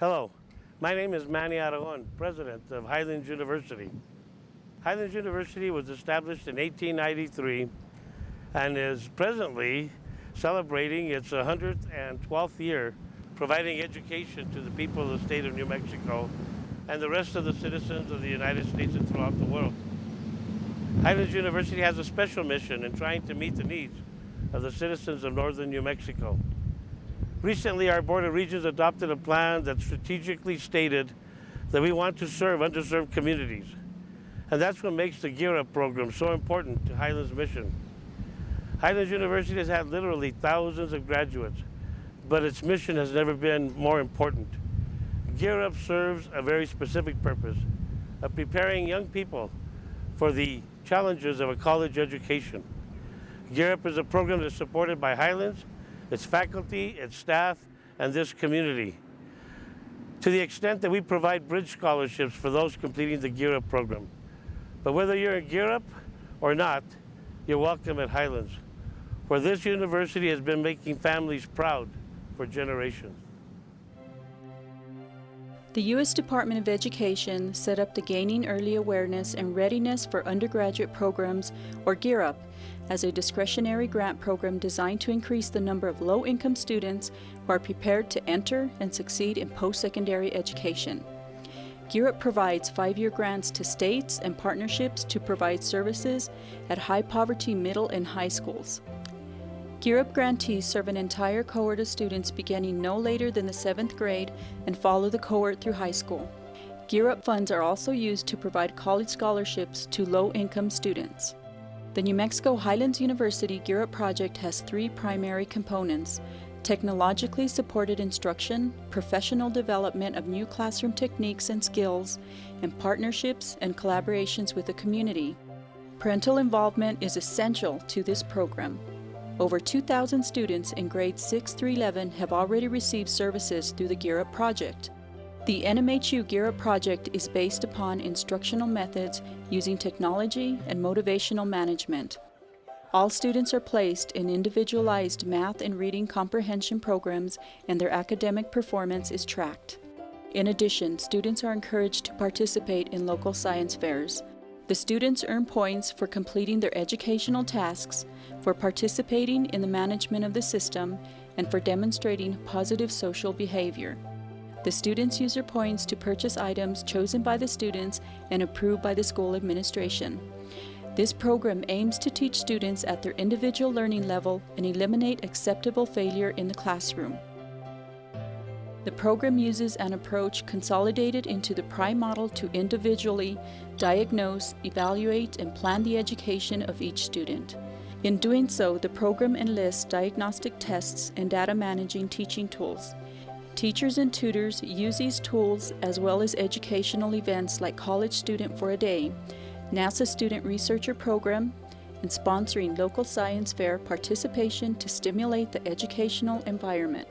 Hello, my name is Manny Aragon, president of Highlands University. Highlands University was established in 1893 and is presently celebrating its 112th year, providing education to the people of the state of New Mexico and the rest of the citizens of the United States and throughout the world. Highlands University has a special mission in trying to meet the needs of the citizens of northern New Mexico. Recently, our Board of Regents adopted a plan that strategically stated that we want to serve underserved communities. And that's what makes the Gear Up program so important to Highlands' mission. Highlands University has had literally thousands of graduates, but its mission has never been more important. Gear Up serves a very specific purpose of preparing young people for the challenges of a college education. Gear Up is a program that's supported by Highlands, its faculty, its staff, and this community, to the extent that we provide bridge scholarships for those completing the Gear Up program. But whether you're in Gear Up or not, you're welcome at Highlands, where this university has been making families proud for generations. The U.S. Department of Education set up the Gaining Early Awareness and Readiness for Undergraduate Programs, or Gear Up, as a discretionary grant program designed to increase the number of low-income students who are prepared to enter and succeed in post-secondary education. Gear Up provides 5-year grants to states and partnerships to provide services at high-poverty middle and high schools. Gear Up grantees serve an entire cohort of students beginning no later than the 7th grade and follow the cohort through high school. Gear Up funds are also used to provide college scholarships to low-income students. The New Mexico Highlands University Gear Up project has 3 primary components: technologically supported instruction, professional development of new classroom techniques and skills, and partnerships and collaborations with the community. Parental involvement is essential to this program. Over 2,000 students in grades 6 through 11 have already received services through the Gear Up project. The NMHU Gear Up project is based upon instructional methods using technology and motivational management. All students are placed in individualized math and reading comprehension programs, and their academic performance is tracked. In addition, students are encouraged to participate in local science fairs. The students earn points for completing their educational tasks, for participating in the management of the system, and for demonstrating positive social behavior. The students use their points to purchase items chosen by the students and approved by the school administration. This program aims to teach students at their individual learning level and eliminate acceptable failure in the classroom. The program uses an approach consolidated into the PRI model to individually diagnose, evaluate, and plan the education of each student. In doing so, the program enlists diagnostic tests and data managing teaching tools. Teachers and tutors use these tools as well as educational events like College Student for a Day, NASA Student Researcher Program, and sponsoring local science fair participation to stimulate the educational environment.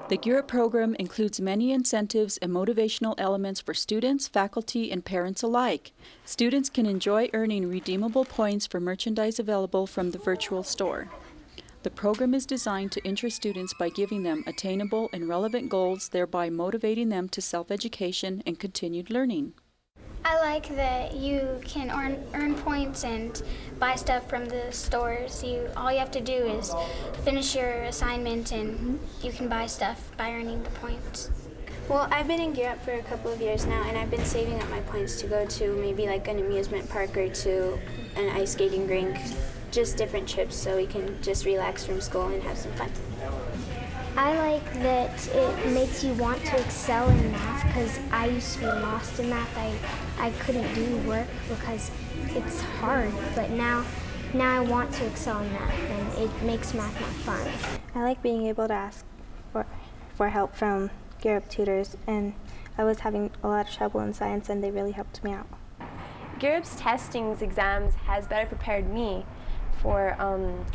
The Gear Up program includes many incentives and motivational elements for students, faculty, and parents alike. Students can enjoy earning redeemable points for merchandise available from the virtual store. The program is designed to interest students by giving them attainable and relevant goals, thereby motivating them to self-education and continued learning. I like that you can earn points and buy stuff from the stores. All you have to do is finish your assignment and you can buy stuff by earning the points. Well, I've been in Gear Up for a couple of years now, and I've been saving up my points to go to maybe like an amusement park or to an ice skating rink, just different trips so we can just relax from school and have some fun. I like that it makes you want to excel in math because I used to be lost in math. I couldn't do work because it's hard, but now I want to excel in math and it makes math more fun. I like being able to ask for help from Gear Up tutors, and I was having a lot of trouble in science and they really helped me out. Gear Up's testings exams has better prepared me for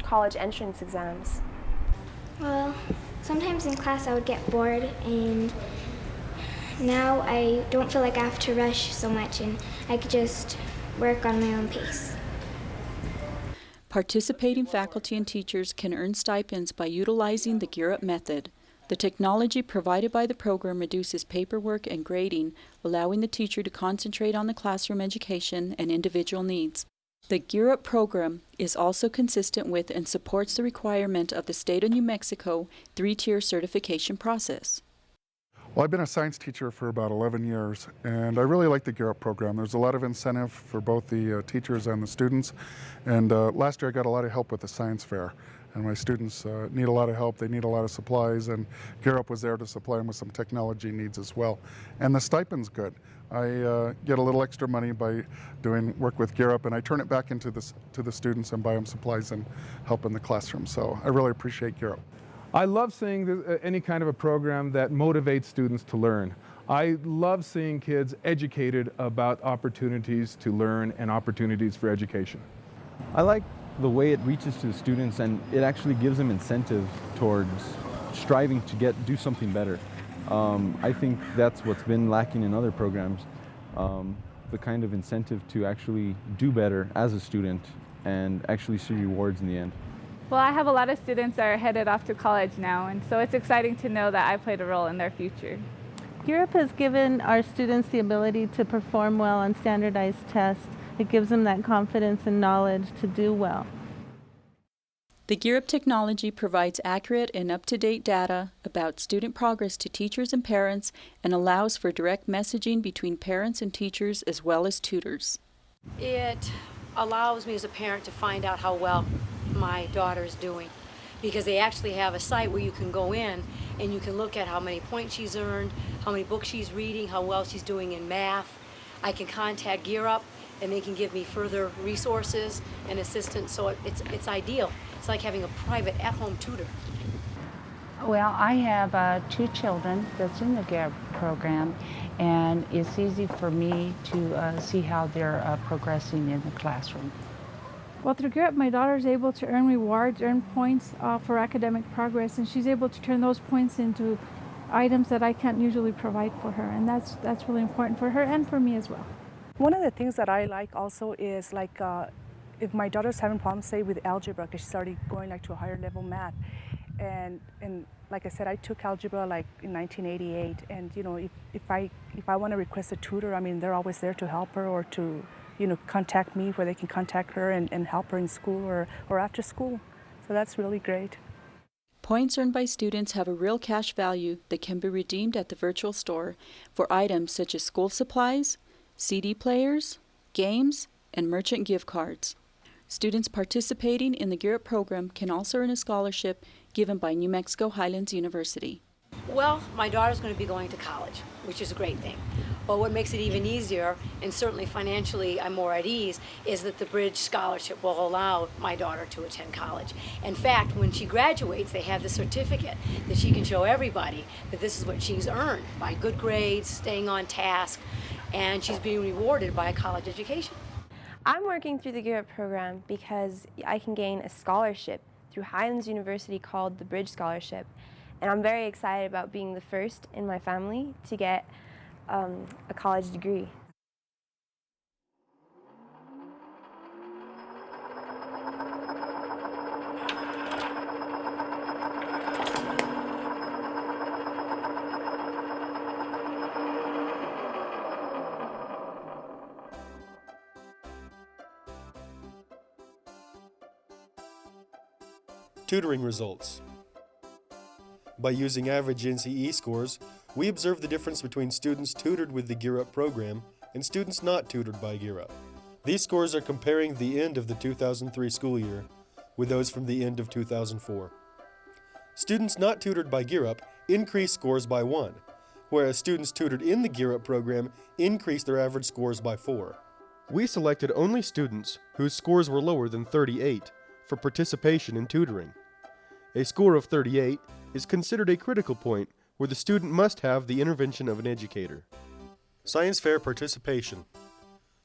college entrance exams. Well, sometimes in class I would get bored, and now I don't feel like I have to rush so much and I could just work on my own pace. Participating faculty and teachers can earn stipends by utilizing the Gear Up method. The technology provided by the program reduces paperwork and grading, allowing the teacher to concentrate on the classroom education and individual needs. The Gear Up program is also consistent with and supports the requirement of the State of New Mexico 3-tier certification process. Well, I've been a science teacher for about 11 years, and I really like the Gear Up program. There's a lot of incentive for both the teachers and the students, and last year I got a lot of help with the science fair. And my students need a lot of help, they need a lot of supplies, and Gear Up was there to supply them with some technology needs as well. And the stipend's good. I get a little extra money by doing work with Gear Up, and I turn it back into to the students and buy them supplies and help in the classroom. So I really appreciate Gear Up. I love seeing any kind of a program that motivates students to learn. I love seeing kids educated about opportunities to learn and opportunities for education. I like the way it reaches to the students, and it actually gives them incentive towards striving to do something better. I think that's what's been lacking in other programs, the kind of incentive to actually do better as a student and actually see rewards in the end. Well, I have a lot of students that are headed off to college now, and so it's exciting to know that I played a role in their future. Gear Up has given our students the ability to perform well on standardized tests. It gives them that confidence and knowledge to do well. The Gear Up technology provides accurate and up-to-date data about student progress to teachers and parents and allows for direct messaging between parents and teachers as well as tutors. It allows me as a parent to find out how well my daughter's doing, because they actually have a site where you can go in and you can look at how many points she's earned, how many books she's reading, how well she's doing in math. I can contact Gear Up and they can give me further resources and assistance, so it's ideal. It's like having a private at-home tutor. Well, I have 2 children that's in the Gear Up program, and it's easy for me to see how they're progressing in the classroom. Well, through Gear Up, my daughter is able to earn rewards, earn points for academic progress, and she's able to turn those points into items that I can't usually provide for her, and that's really important for her and for me as well. One of the things that I like also is like if my daughter's having problems, say with algebra, because she's already going like to a higher level math, and like I said, I took algebra like in 1988, and you know, if I want to request a tutor, I mean, they're always there to help her or to, you know, contact me where they can contact her and help her in school or after school. So that's really great. Points earned by students have a real cash value that can be redeemed at the virtual store for items such as school supplies, CD players, games, and merchant gift cards. Students participating in the Gear Up program can also earn a scholarship given by New Mexico Highlands University. Well, my daughter's going to be going to college, which is a great thing. But what makes it even easier, and certainly financially I'm more at ease, is that the Bridge Scholarship will allow my daughter to attend college. In fact, when she graduates, they have the certificate that she can show everybody that this is what she's earned by good grades, staying on task, and she's being rewarded by a college education. I'm working through the Gear Up program because I can gain a scholarship through Highlands University called the Bridge Scholarship, and I'm very excited about being the first in my family to get a college degree. Tutoring results. By using average NCE scores, we observe the difference between students tutored with the Gear Up program and students not tutored by Gear Up. These scores are comparing the end of the 2003 school year with those from the end of 2004. Students not tutored by Gear Up increased scores by 1, whereas students tutored in the Gear Up program increased their average scores by 4. We selected only students whose scores were lower than 38 for participation in tutoring. A score of 38 is considered a critical point where the student must have the intervention of an educator. Science fair participation.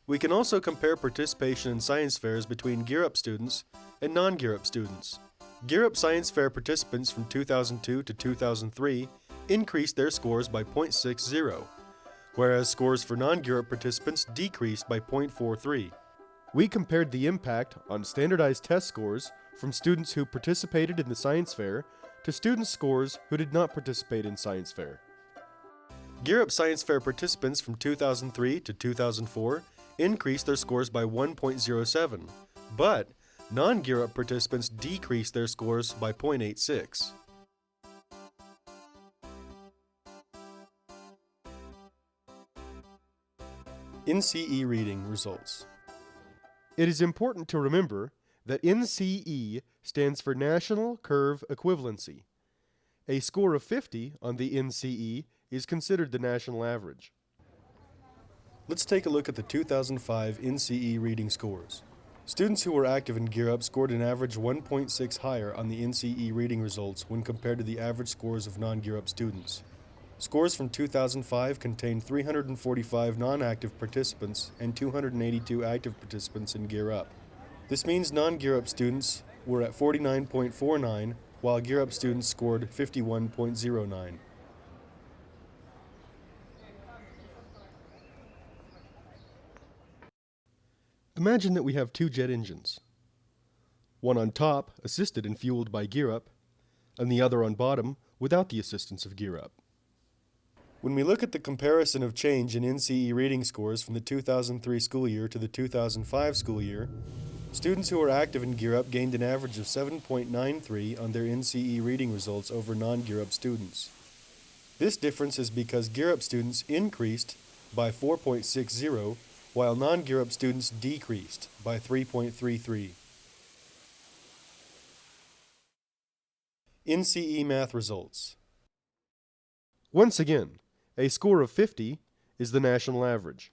We can also compare participation in science fairs between Gear Up students and non-Gear Up students. Gear Up Science Fair participants from 2002 to 2003 increased their scores by 0.60, whereas scores for non-Gear Up participants decreased by 0.43. We compared the impact on standardized test scores from students who participated in the science fair to students' scores who did not participate in science fair. Gear Up Science Fair participants from 2003 to 2004 increased their scores by 1.07, but non-Gear Up participants decreased their scores by 0.86. NCE Reading Results. It is important to remember that NCE stands for National Curve Equivalency. A score of 50 on the NCE is considered the national average. Let's take a look at the 2005 NCE reading scores. Students who were active in Gear Up scored an average 1.6 higher on the NCE reading results when compared to the average scores of non-Gear Up students. Scores from 2005 contained 345 non-active participants and 282 active participants in Gear Up. This means non-Gear Up students were at 49.49, while Gear Up students scored 51.09. Imagine that we have two jet engines. One on top, assisted and fueled by Gear Up, and the other on bottom, without the assistance of Gear Up. When we look at the comparison of change in NCE reading scores from the 2003 school year to the 2005 school year, students who were active in Gear Up gained an average of 7.93 on their NCE reading results over non-Gear Up students. This difference is because Gear Up students increased by 4.60, while non-Gear Up students decreased by 3.33. NCE math results. Once again, a score of 50 is the national average.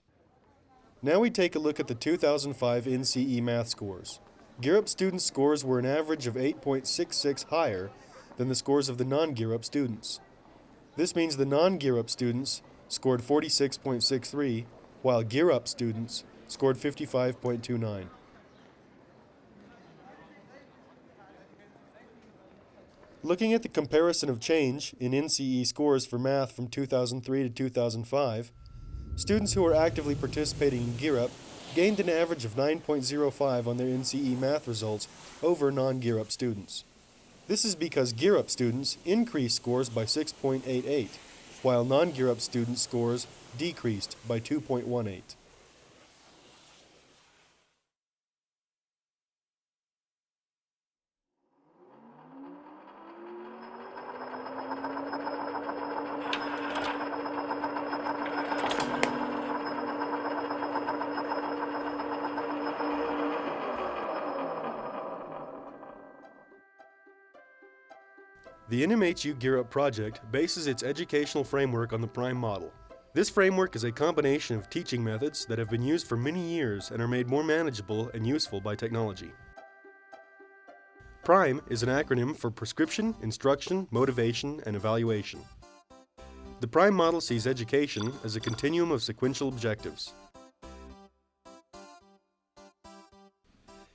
Now we take a look at the 2005 NCE math scores. Gear Up students' scores were an average of 8.66 higher than the scores of the non-Gear Up students. This means the non-Gear Up students scored 46.63, while Gear Up students scored 55.29. Looking at the comparison of change in NCE scores for math from 2003 to 2005, students who are actively participating in Gear Up gained an average of 9.05 on their NCE math results over non-Gear Up students. This is because Gear Up students increased scores by 6.88, while non-Gear Up students' scores decreased by 2.18. The NMHU Gear Up project bases its educational framework on the PRIME model. This framework is a combination of teaching methods that have been used for many years and are made more manageable and useful by technology. PRIME is an acronym for Prescription, Instruction, Motivation, and Evaluation. The PRIME model sees education as a continuum of sequential objectives.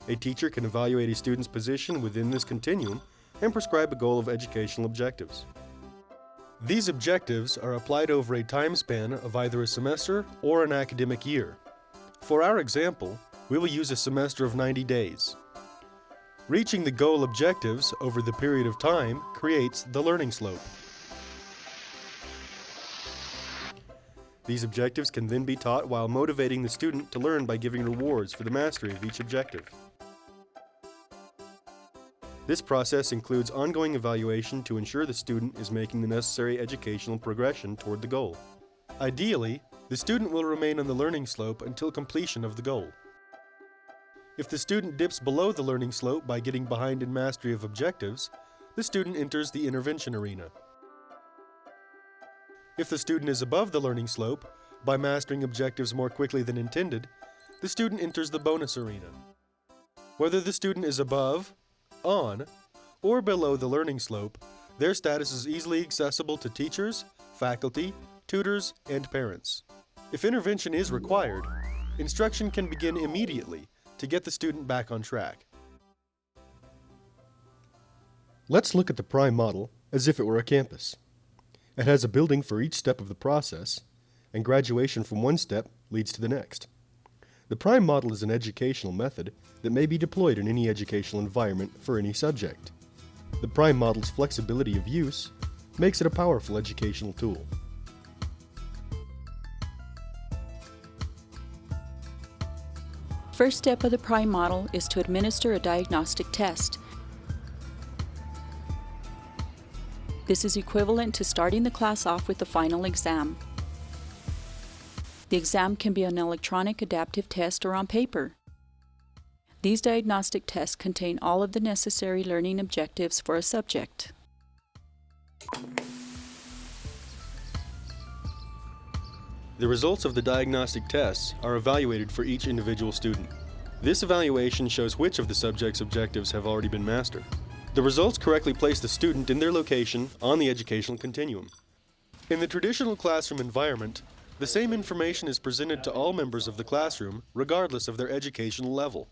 A teacher can evaluate a student's position within this continuum and prescribe a goal of educational objectives. These objectives are applied over a time span of either a semester or an academic year. For our example, we will use a semester of 90 days. Reaching the goal objectives over the period of time creates the learning slope. These objectives can then be taught while motivating the student to learn by giving rewards for the mastery of each objective. This process includes ongoing evaluation to ensure the student is making the necessary educational progression toward the goal. Ideally, the student will remain on the learning slope until completion of the goal. If the student dips below the learning slope by getting behind in mastery of objectives, the student enters the intervention arena. If the student is above the learning slope by mastering objectives more quickly than intended, the student enters the bonus arena. Whether the student is above, on, or below the learning slope, their status is easily accessible to teachers, faculty, tutors, and parents. If intervention is required, instruction can begin immediately to get the student back on track. Let's look at the prime model as if it were a campus. It has a building for each step of the process, and graduation from one step leads to the next. The prime model is an educational method that may be deployed in any educational environment for any subject. The prime model's flexibility of use makes it a powerful educational tool. First step of the prime model is to administer a diagnostic test. This is equivalent to starting the class off with the final exam. The exam can be an electronic adaptive test or on paper. These diagnostic tests contain all of the necessary learning objectives for a subject. The results of the diagnostic tests are evaluated for each individual student. This evaluation shows which of the subject's objectives have already been mastered. The results correctly place the student in their location on the educational continuum. In the traditional classroom environment, the same information is presented to all members of the classroom, regardless of their educational level.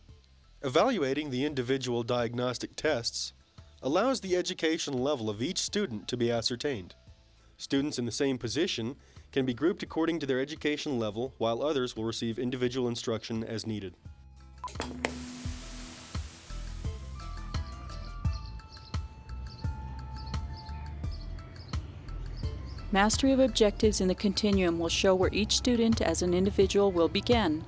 Evaluating the individual diagnostic tests allows the educational level of each student to be ascertained. Students in the same position can be grouped according to their educational level, while others will receive individual instruction as needed. Mastery of objectives in the continuum will show where each student as an individual will begin.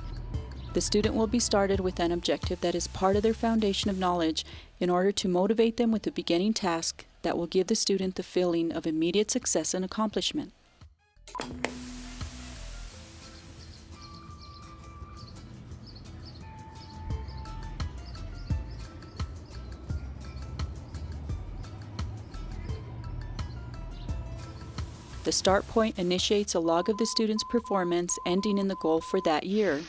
The student will be started with an objective that is part of their foundation of knowledge in order to motivate them with a beginning task that will give the student the feeling of immediate success and accomplishment. The start point initiates a log of the student's performance, ending in the goal for that year.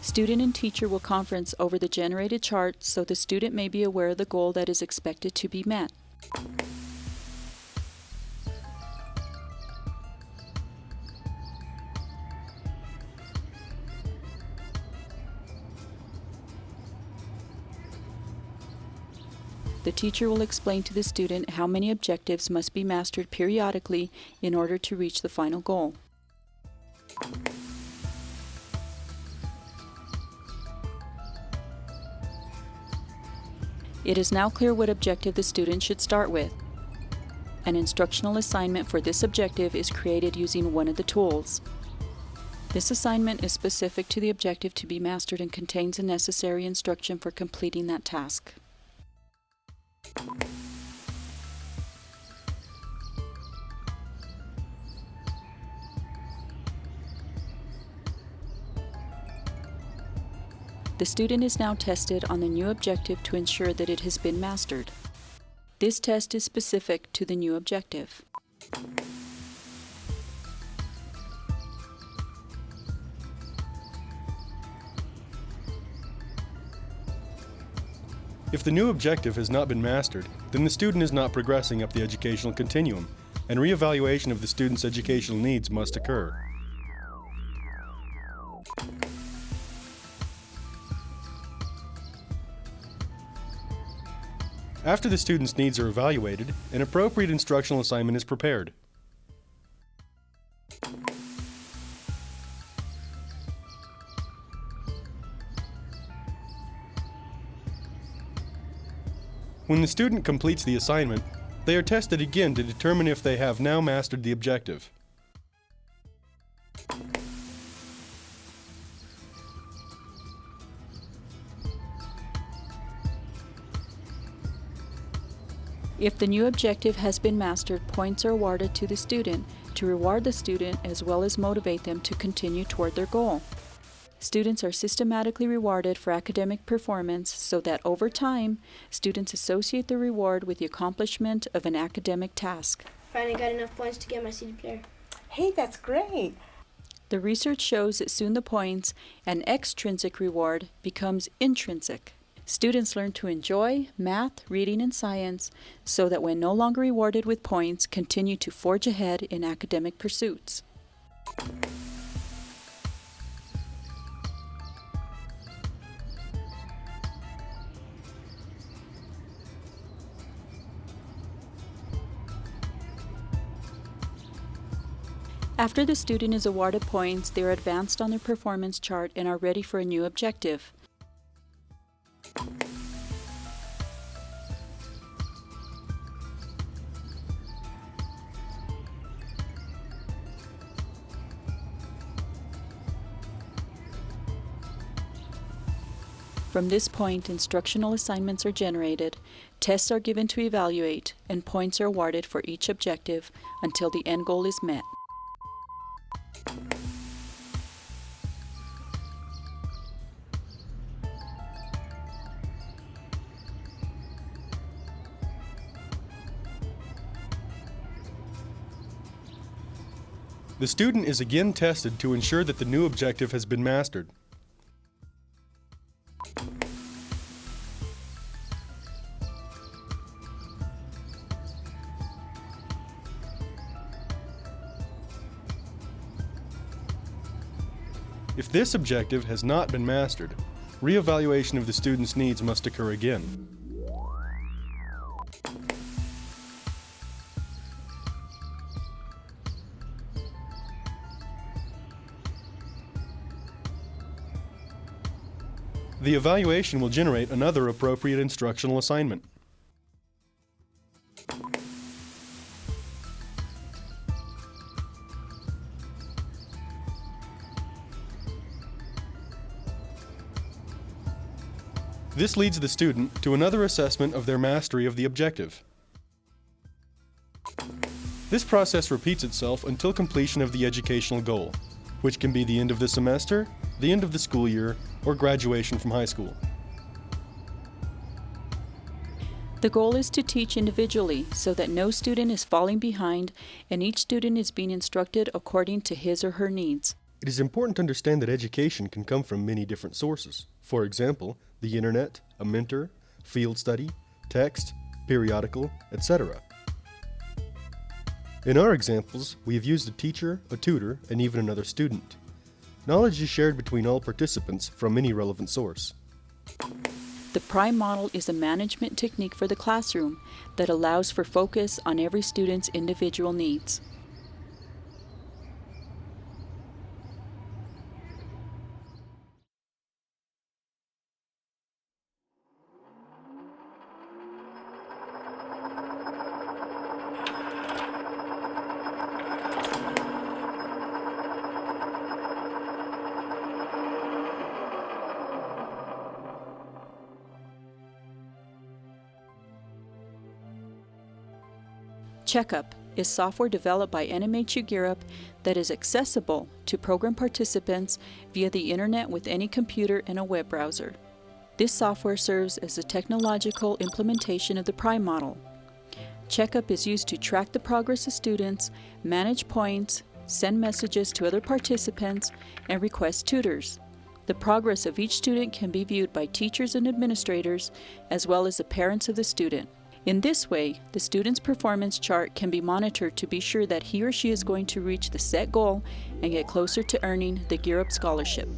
Student and teacher will conference over the generated chart so the student may be aware of the goal that is expected to be met. The teacher will explain to the student how many objectives must be mastered periodically in order to reach the final goal. It is now clear what objective the student should start with. An instructional assignment for this objective is created using one of the tools. This assignment is specific to the objective to be mastered and contains the necessary instruction for completing that task. The student is now tested on the new objective to ensure that it has been mastered. This test is specific to the new objective. If the new objective has not been mastered, then the student is not progressing up the educational continuum, and reevaluation of the student's educational needs must occur. After the student's needs are evaluated, an appropriate instructional assignment is prepared. When the student completes the assignment, they are tested again to determine if they have now mastered the objective. If the new objective has been mastered, points are awarded to the student to reward the student as well as motivate them to continue toward their goal. Students are systematically rewarded for academic performance so that over time, students associate the reward with the accomplishment of an academic task. Finally got enough points to get my CD player. Hey, that's great. The research shows that soon the points, an extrinsic reward, becomes intrinsic. Students learn to enjoy math, reading, and science so that when no longer rewarded with points, continue to forge ahead in academic pursuits. After the student is awarded points, they are advanced on their performance chart and are ready for a new objective. From this point, instructional assignments are generated, tests are given to evaluate, and points are awarded for each objective until the end goal is met. The student is again tested to ensure that the new objective has been mastered. If this objective has not been mastered, re-evaluation of the student's needs must occur again. The evaluation will generate another appropriate instructional assignment. This leads the student to another assessment of their mastery of the objective. This process repeats itself until completion of the educational goal, which can be the end of the semester, the end of the school year, or graduation from high school. The goal is to teach individually so that no student is falling behind and each student is being instructed according to his or her needs. It is important to understand that education can come from many different sources. For example, the internet, a mentor, field study, text, periodical, etc. In our examples, we have used a teacher, a tutor, and even another student. Knowledge is shared between all participants from any relevant source. The PRIME model is a management technique for the classroom that allows for focus on every student's individual needs. Checkup is software developed by NMHU GearUp that is accessible to program participants via the internet with any computer and a web browser. This software serves as a technological implementation of the PRIME model. Checkup is used to track the progress of students, manage points, send messages to other participants, and request tutors. The progress of each student can be viewed by teachers and administrators, as well as the parents of the student. In this way, the student's performance chart can be monitored to be sure that he or she is going to reach the set goal and get closer to earning the GearUp scholarship.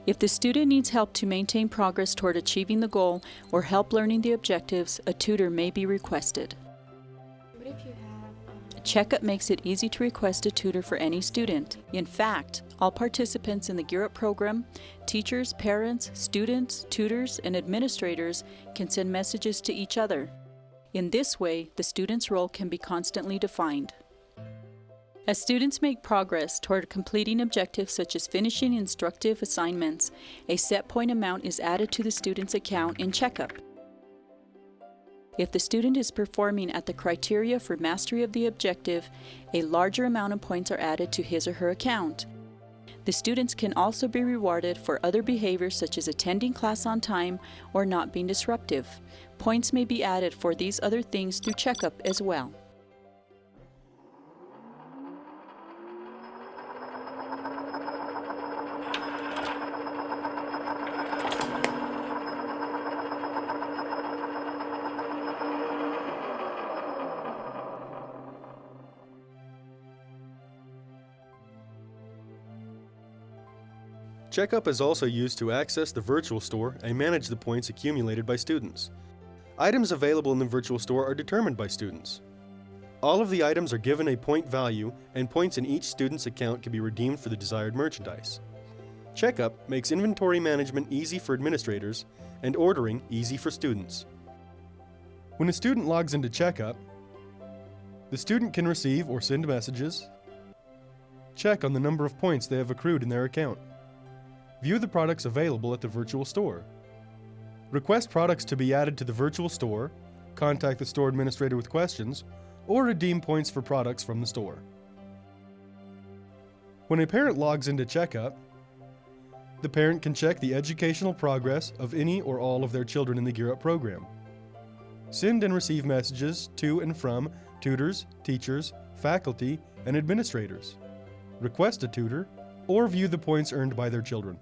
If the student needs help to maintain progress toward achieving the goal or help learning the objectives, a tutor may be requested. Checkup makes it easy to request a tutor for any student. In fact, all participants in the Gear Up program, teachers, parents, students, tutors, and administrators can send messages to each other. In this way, the student's role can be constantly defined. As students make progress toward completing objectives such as finishing instructive assignments, a set point amount is added to the student's account in Checkup. If the student is performing at the criteria for mastery of the objective, a larger amount of points are added to his or her account. The students can also be rewarded for other behaviors such as attending class on time or not being disruptive. Points may be added for these other things through Checkup as well. Checkup is also used to access the virtual store and manage the points accumulated by students. Items available in the virtual store are determined by students. All of the items are given a point value, and points in each student's account can be redeemed for the desired merchandise. Checkup makes inventory management easy for administrators and ordering easy for students. When a student logs into Checkup, the student can receive or send messages, check on the number of points they have accrued in their account, view the products available at the virtual store, request products to be added to the virtual store, contact the store administrator with questions, or redeem points for products from the store. When a parent logs into Checkup, the parent can check the educational progress of any or all of their children in the Gear Up program, send and receive messages to and from tutors, teachers, faculty, and administrators, request a tutor, or view the points earned by their children.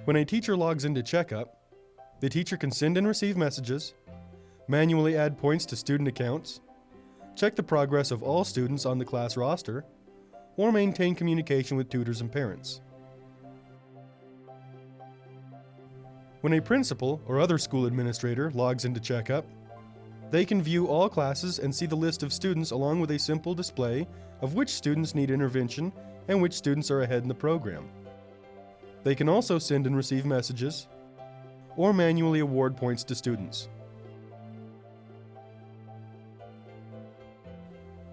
When a teacher logs into Checkup, the teacher can send and receive messages, manually add points to student accounts, check the progress of all students on the class roster, or maintain communication with tutors and parents. When a principal or other school administrator logs into Checkup, they can view all classes and see the list of students along with a simple display of which students need intervention and which students are ahead in the program. They can also send and receive messages or manually award points to students.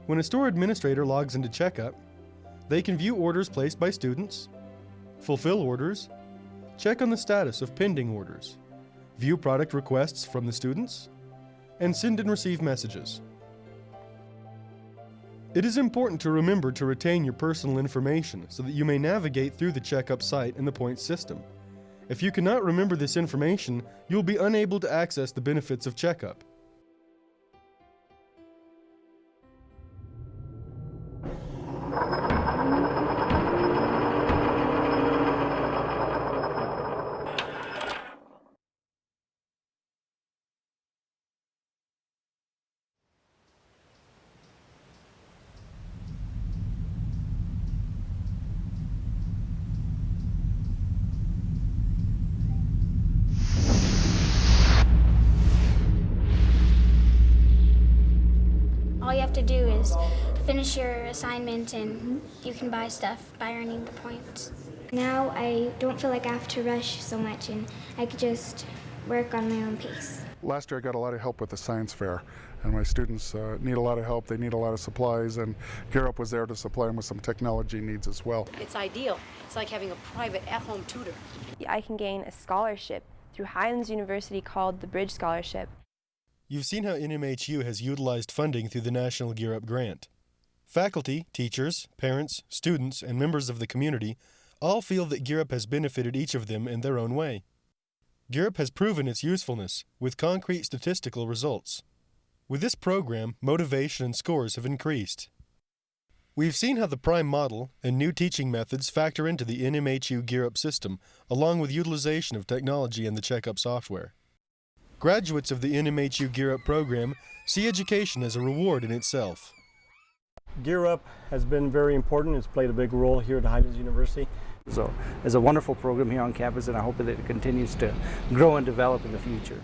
When a store administrator logs into Checkup, they can view orders placed by students, fulfill orders, check on the status of pending orders, view product requests from the students, and send and receive messages. It is important to remember to retain your personal information so that you may navigate through the Checkup site and the points system. If you cannot remember this information, you will be unable to access the benefits of Checkup. All you have to do is finish your assignment and you can buy stuff by earning the points. Now I don't feel like I have to rush so much and I could just work on my own pace. Last year I got a lot of help with the science fair, and my students need a lot of help. They need a lot of supplies, and Gear Up was there to supply them with some technology needs as well. It's ideal. It's like having a private at-home tutor. I can gain a scholarship through Highlands University called the Bridge Scholarship. You've seen how NMHU has utilized funding through the National Gear Up grant. Faculty, teachers, parents, students, and members of the community all feel that Gear Up has benefited each of them in their own way. Gear Up has proven its usefulness with concrete statistical results. With this program, motivation and scores have increased. We've seen how the Prime model and new teaching methods factor into the NMHU Gear Up system, along with utilization of technology and the Checkup software. Graduates of the NMHU Gear Up program see education as a reward in itself. Gear Up has been very important. It's played a big role here at Highlands University. So it's a wonderful program here on campus, and I hope that it continues to grow and develop in the future.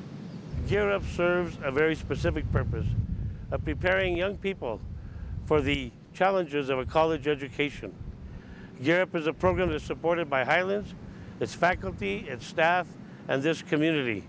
Gear Up serves a very specific purpose of preparing young people for the challenges of a college education. Gear Up is a program that's supported by Highlands, its faculty, its staff, and this community.